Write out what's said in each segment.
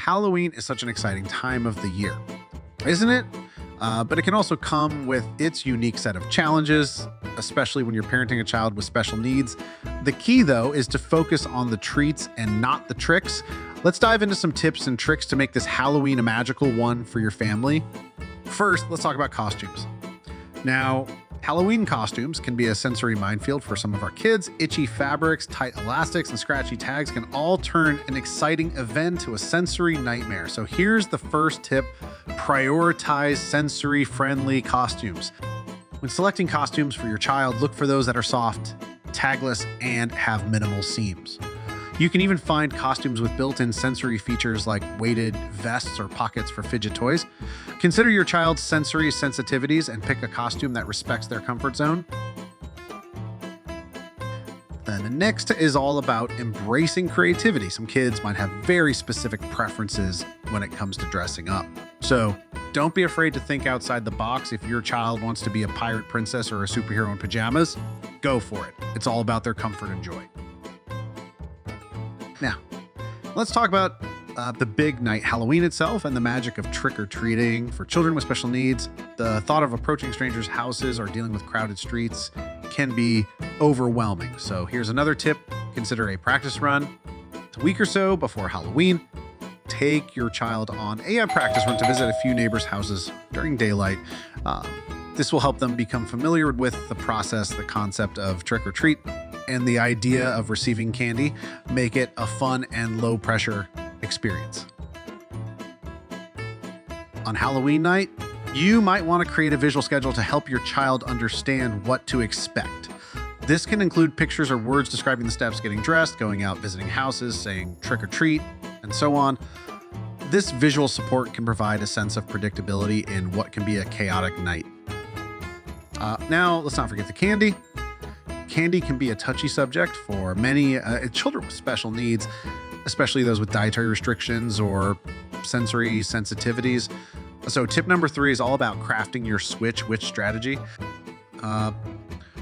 Halloween is such an exciting time of the year, isn't it? But it can also come with its unique set of challenges, especially when you're parenting a child with special needs. The key, though, is to focus on the treats and not the tricks. Let's dive into some tips and tricks to make this Halloween a magical one for your family. First, let's talk about costumes. Now, Halloween costumes can be a sensory minefield for some of our kids. Itchy fabrics, tight elastics, and scratchy tags can all turn an exciting event to a sensory nightmare. So here's the first tip: prioritize sensory-friendly costumes. When selecting costumes for your child, look for those that are soft, tagless, and have minimal seams. You can even find costumes with built-in sensory features like weighted vests or pockets for fidget toys. Consider your child's sensory sensitivities and pick a costume that respects their comfort zone. Then the next is all about embracing creativity. Some kids might have very specific preferences when it comes to dressing up. So don't be afraid to think outside the box. If your child wants to be a pirate princess or a superhero in pajamas, go for it. It's all about their comfort and joy. Now, let's talk about the big night, Halloween itself, and the magic of trick-or-treating for children with special needs. The thought of approaching strangers' houses or dealing with crowded streets can be overwhelming. So here's another tip: consider a practice run. A week or so before Halloween, take your child on a practice run to visit a few neighbors' houses during daylight. This will help them become familiar with the process, the concept of trick-or-treat, and the idea of receiving candy. Make it a fun and low-pressure experience. On Halloween night, you might want to create a visual schedule to help your child understand what to expect. This can include pictures or words describing the steps: getting dressed, going out, visiting houses, saying trick or treat, and so on. This visual support can provide a sense of predictability in what can be a chaotic night. Now, let's not forget the candy. Candy can be a touchy subject for many children with special needs, especially those with dietary restrictions or sensory sensitivities. So tip number 3 is all about crafting your Switch Witch strategy.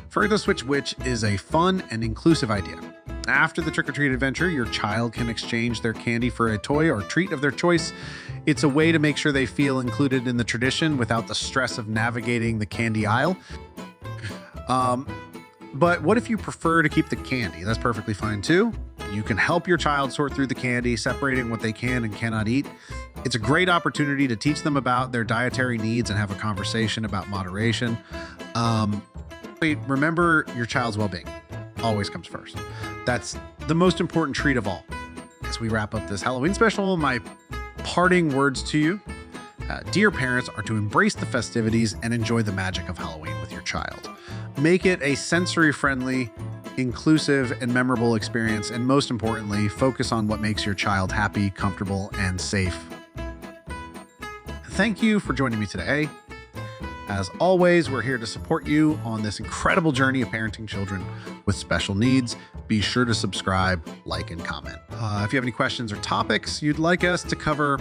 Further Switch Witch is a fun and inclusive idea. After the trick-or-treat adventure, your child can exchange their candy for a toy or treat of their choice. It's a way to make sure they feel included in the tradition without the stress of navigating the candy aisle. But what if you prefer to keep the candy? That's perfectly fine too. You can help your child sort through the candy, separating what they can and cannot eat. It's a great opportunity to teach them about their dietary needs and have a conversation about moderation. Remember, your child's well-being always comes first. That's the most important treat of all. As we wrap up this Halloween special, my parting words to you, dear parents, are to embrace the festivities and enjoy the magic of Halloween with your child. Make it a sensory-friendly, inclusive, and memorable experience, and most importantly, focus on what makes your child happy, comfortable, and safe. Thank you for joining me today. As always, we're here to support you on this incredible journey of parenting children with special needs. Be sure to subscribe, like, and comment. If you have any questions or topics you'd like us to cover,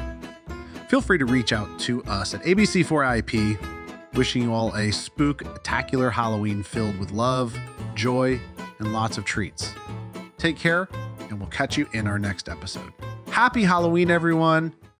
feel free to reach out to us at ABC4IP. Wishing you all a spook-tacular Halloween filled with love, joy, and lots of treats. Take care, and we'll catch you in our next episode. Happy Halloween, everyone!